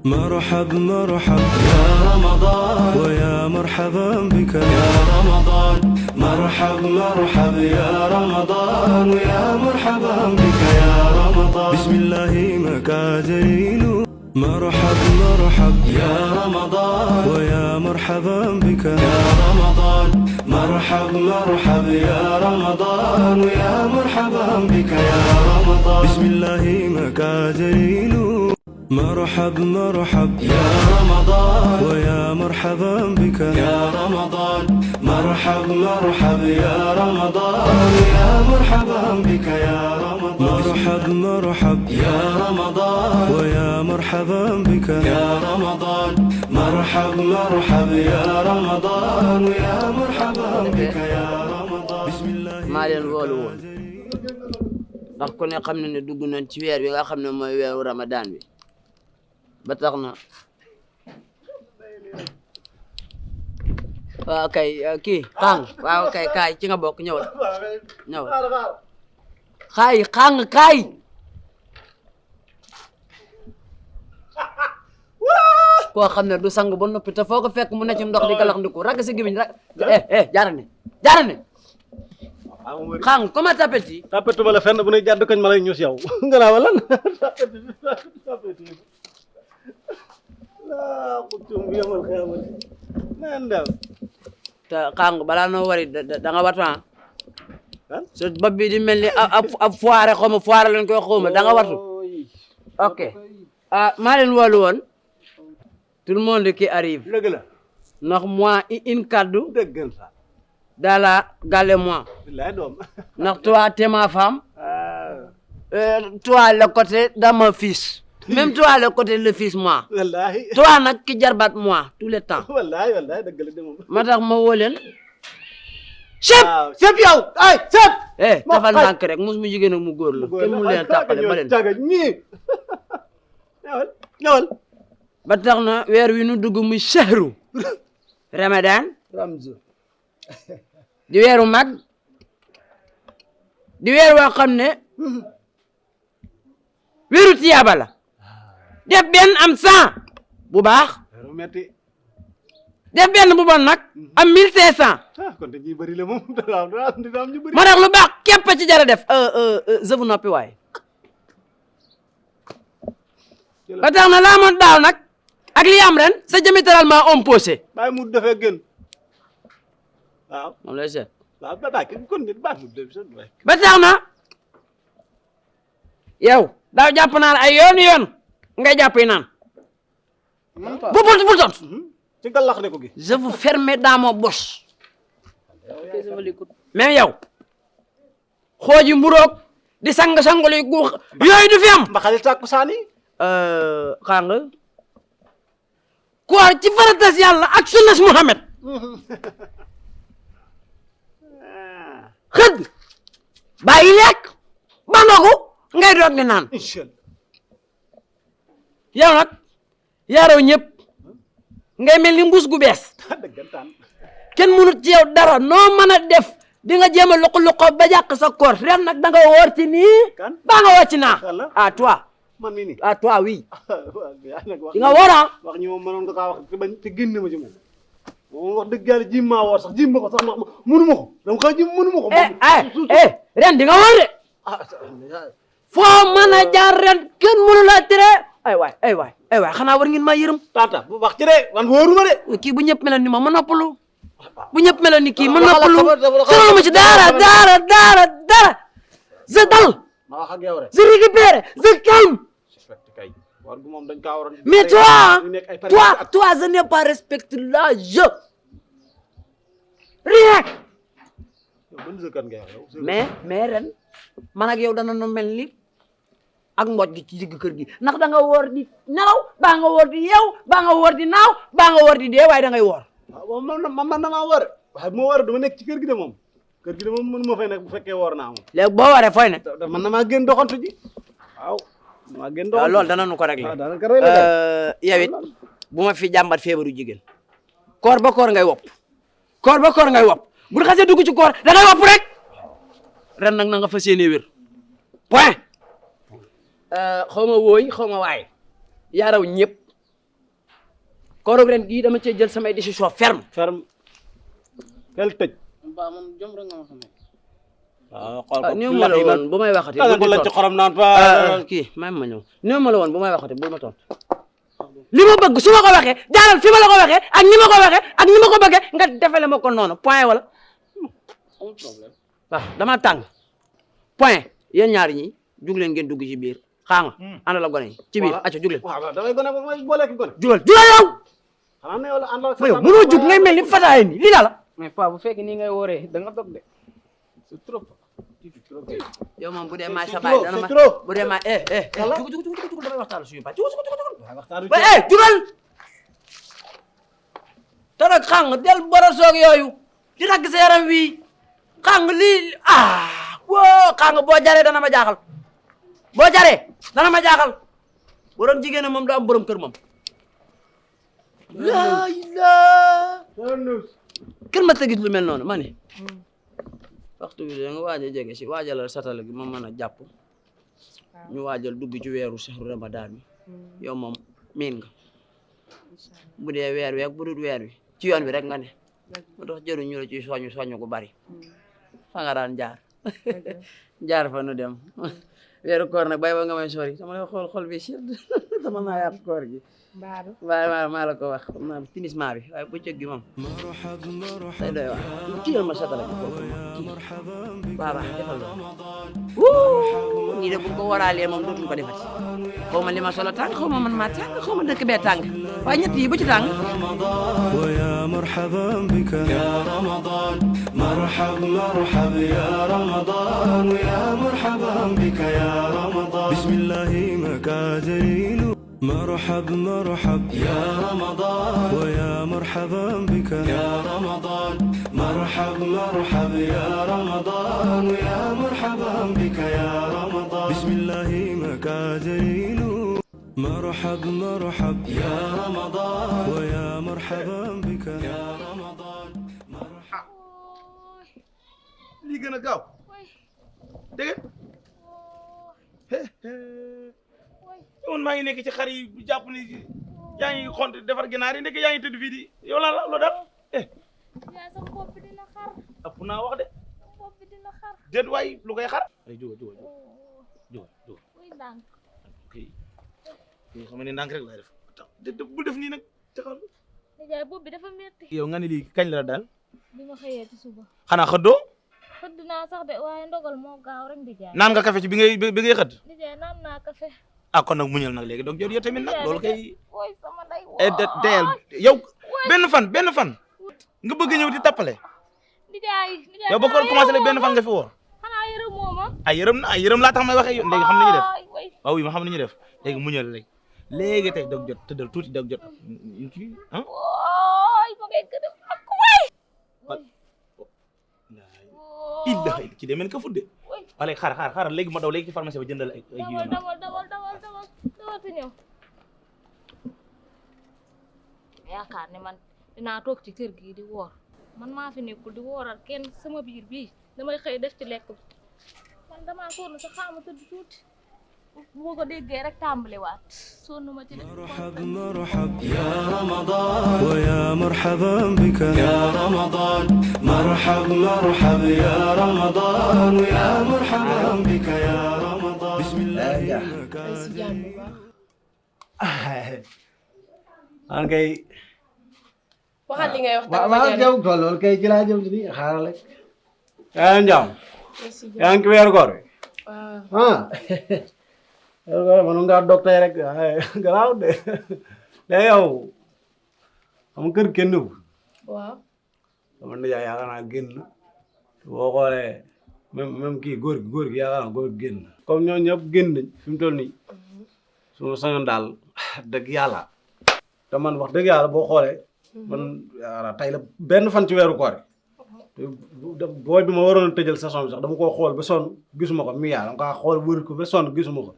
مرحب مرحب يا رمضان ويا مرحبا بك يا رمضان مرحب مرحب يا رمضان ويا مرحبا بك يا رمضان بسم الله مكاجيل مرحب مرحب يا رمضان ويا مرحبا بك يا رمضان مرحب مرحب يا رمضان ويا مرحبا بك يا رمضان بسم الله مكاجيل مرحب مرحب يا رمضان ويا مرحبا بك يا رمضان مرحب مرحب يا رمضان يا مرحبا بك يا رمضان مرحب مرحب يا رمضان ويا مرحبا بك يا رمضان مرحب مرحب يا رمضان ويا مرحبا بك يا رمضان بسم الله maa leen woolu woon ndax ku ne xam na ne dugg nañ ci weer bi nga xam ne mooy weeru Ramadan bi ba tax na waaw kay kii xaang waaw kay kaay ci nga bokk ñëwal xaay xaang kaay koo xam ne du sang ba noppi te foo ko fekk mu ne ci ndox di galax ndiku rag si gimiñ rag jaara ne xaang comment t'appelles-tu tapetuma la fenn bu ne jàdd koñ ma lay ñuus yow nga naa wala xutum bi yamal xeamal nan daw te xaang balaa noo wari da nga watu so bopp bi di mel ni ab foire xaw ma foire lañ koy xaw ma da nga watu ok maa leen woolu woon tout le monde qui arrive dëgg la ndax moi une kaddu dëggan sa dans la gale moi bilaay doom ndax toi t'es ma femme toi le côté de mon fils même toi le côté le fils moi wallahi toi nag ki jarbaat moi tout le temps wallahi wallahi dëgg la de moom ma tax ma woo leen chef chef yow ay chef dafal nànk rek mus mu jigéen ak mu góor la kenn mu leen tàqale ba leen taga ñi ñëwal ba tax na weer wi nu dugg muy shahru Ramadan ramzo di weeru mag di weer woo xam ne weeru tiyaaba la def benn am 100 bu baax metti def benn bu bon nag am 1500 kon dañuy bëri la moom dina am ñu bëri moo tax lu baax képp ci jara def zëfu noppi waay ba tax na laa moon daaw nag ak li am ren sa diamétralement opposé bàyyi mu defee gën waaw moom lay seet waaw ba kon baax mu def ba tax na yow daaw jàpp naa ay yoon ngay jàpp yi naan bul tont ci gàllax ne ko gi je vous ferme dans mon bouche même yow xooji mburoog di sang-sangoli guux yooyu du fi am mbaxali tàkku saani xaa nga koor ci faratas yàlla ak sunnas Muhammad xëdd bàyyi lekk ba ndogu ngay doog di naan inchallah yow nag yaaraw ñëpp ngay mel ni mbuus gu bees dëggantaan kenn mënut ci yow dara noo mën a def di nga jéem a luqo ba jàq sa koor ren nag da nga woor ci nii baa nga woor ci naa à toi man mii nii à toi oui wax di nga woor wax ñi moom mënoon nga kaa wax te bañ te génne ma ci moom moom wax dëgg yàlla jim maa woor sax jim ma ko sax mënu ma ko dama xëy jim mënu ma ko ren di nga woor de foo mën a jaar ren kenn mënu la tere ay waay xanaa war ngeen maa yërëm tata bu wax ci de man wóoruma de kii bu ñëpp meloon ni ma noppalu bu ñëpp meloon ni kii ma noppalu solo ma ci dara je dal ma wax ak yow rek je récupère je calme kay war gu moom dañ kaa waroon mais toi je n'ai pas respecté l'âge rien ban zëkkat ngay wax yow mais ren man ak yow dana no mel ni ak mbooj gi ci digg kër gi ndax da nga woor di nelaw baa nga woor di yeew baa nga woor di naaw baa nga woor di dee waaye da ngay woor waaw man damaa woor waaye moo war dama nekk ci kër gi de moom mënu ma fay nekk bu fekkee woor naa moom léegi boo waree fooy ne man damaa génn doxantu ji waaw damaa génn doxantu loolu dana nu ko réglé yow it bu ma fi jàmbat feebaru jigéen koor ba koor ngay wopp bu ñu xasee dugg ci koor da ngay wopp rek ren nag na nga fas yéenee wér point xaw ma wooy xaw ma waay yaa raw ñëpp koorug ren gii dama cee jël samay décision ferme. ferme kel tëj. ba man jom rek nga ma xamee. waaw xool ko néew ma la woon bu may waxati. ko la ci xorom naan fa. kii may ma ñëw néew ma la woon bu may waxati bul ma tontu. li ma bëgg su ma ko waxee jaaral fi ma la ko waxee ak ni ma ko waxee ak ni ma ko bëggee nga defale ma ko noonu point wala. amul problème. waaw dama tàng point yéen ñaari ñi jug leen ngeen dugg ci biir xaa nga ànd la gone yi ci biir acca jug leen. waaw damay gone ba may boole ki gone. jugal yow. xanaa ne wala ànd ma yow mënoo jug ngay mel ni fataay ni lii daal la. mais pa bu fekkee nii ngay wooree da nga dog de c'est trop. yow moom bu dee maay sa baay dana ma bu dee maay jugal damay waxtaan suñu baay jugal jugal te nag xang del borosoog yooyu di ragg sa yaram wi xang lii woo xang boo jaree dana ma jaaxal boo jaree dana ma jaaxal borom jigéen moom da am borom kër moom laa ilaa kër ma tëgis lu mel noonu ma ne waxtu bi da nga waaj a jege si waajalal satala gi ma mën a jàpp ñu waajal dugg ci weeru sahru ramadan bi yow moom miin nga bu dee weer wi ak bu dul weer wi ci yoon bi rek nga ne mu tax jëru ñu la ci soñu gu bari fa nga daan jaar fa nu dem weeru koor nag bay ba nga may sori dama lay xool bi si dama naa yàq koor gi waaye maa la ko wax xam naa timismaa bi waaye bëccëg gi moom day doy wax kiyal ma satala gi foofu kii waaw defal loolu nii de bu ko waraalee moom dootuñ ko defati xaw ma li ma solo tàng xaw ma man maa tàng xaw ma dëkk bee tàng waaye ñett yi bu ci tàng ويا مرحبا بك يا رمضان مرحب مرحب يا رمضان ويا مرحبا بك يا رمضان بسم الله مكاجيل مرحب مرحب يا رمضان ويا مرحبا بك يا رمضان مرحب مرحب يا رمضان ويا مرحبا بك يا رمضان بسم الله مكاجيل مرحب مرحب يا رمضان ويا مرحبا بك يا رمضان مرحب lii gën a gaaw dégg nga man maa ngi nekk ci xar yi jàpp ni yaa ngi xont defar ginaar yi nekk yaa ngi tëdd fii di yow la loo dal yaa sa bopp bi dina xar. ëpp naa wax de bopp bi dina xar. déet waay lu koy xar ay jógal muy ndànk. yoo xam ne ndànk rek laay def bul def nii nag taxaw nijaay bopp bi dafa metti. yow nga ne lii kañ la daal bi ma xëyee ci suba. xanaa xëddoo xëdd naa sax de waaye ndogal moo gaaw rek nijaay. naan nga café ci bi ngay xëdd nijaay naan naa café. ah kon nag muñal nag léegi donc yow tamit nag loolu kay woy sama day deyal yow benn fan nga bëgg ñëw di tappale nijaay yow ba koor commencé la benn fan nga fi woor xanaa yërëm moo ma. ay yërëm laa tax may waxee léegi xam nañu def waaw oui ma xam nañu def léegi muñal léegi tey dog jot tëddal tuuti dog jot ah woy ma ngay gën a ak way illa ki de men ka fudde wala xaar léegi ma daw léegi ci pharmacie ba jëndal ay dawal te ñëw yaakaar ne man dinaa toog ci kër gi di woor man maa fi nekkul di wooral kenn sama biir bii damay xëy def ci lekk bi man damaa sonn sa xaama tëdd tuuti boo ko déggee rek tàmbaliwaat sonn ma ci مرحب مرحب يا رمضان ويا مرحبا بك يا رمضان مرحب مرحب يا رمضان ويا مرحبا بك يا رمضان بسم الله an kay waxal li ngay wax waaw jëm ko loolu kay ci laa jëm ci nii xaaral rek yaa ngi jàmm yaa ngi ci weeru koor man nga dog tey rek garaaw de léegi yow xam kër kenn bu waaw sama nijaay yaakaar naa génn boo xoolee même kii góor gi yaakaar naa góor génn comme ñoo ñëpp génn nañ fi mu toll nii su ma sañoon daal dëgg yàlla te man wax dëgg yàlla boo xoolee man yaakaar naa tey la benn fan ci weeru koor booy bi ma waroon a tëjal saison bi sax dama koo xool ba sonn gisuma ko mi yaa dama kaa xool wër ko ba sonn gisuma ko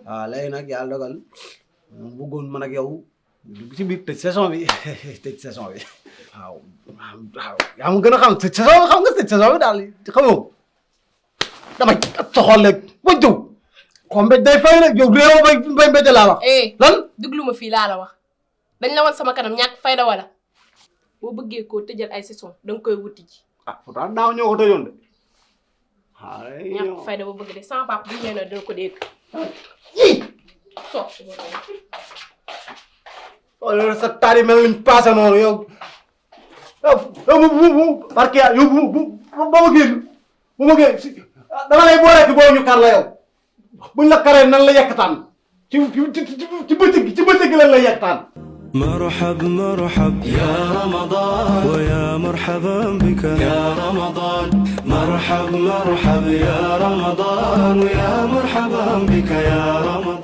waaw léegi nag yàlla dogal bëggoon man ak yow dugg ci biir tëj saison bi waaw yaa ma gën a xam tëj saison bi xam nga tëj saison bi daal xamoo damay soxal rek ba jëw xom mbéj day fay rek yow réew bay mbéj laa wax lan déglu ma fii laa la wax dañ la woon sama kanam ñàkk fayda wala boo bëggee koo tëjal ay saison danga koy wuti ji. ah pourtant daaw ñoo ko tëjoon de. ñàkk fayda boo bëgg de sama papa bu ñu nee dina ko dégg. soog si wala sa taari mel luñ passé noonu yow. parce que yow ba ma génn dama lay boole ci boo ñu kar la yow buñ la karee nan la yekkataan ci bëccëg gi lan la yekkataan. مرحب مرحب يا رمضان ويا مرحبا بك يا رمضان مرحب مرحب يا رمضان ويا مرحبا بك يا رمضان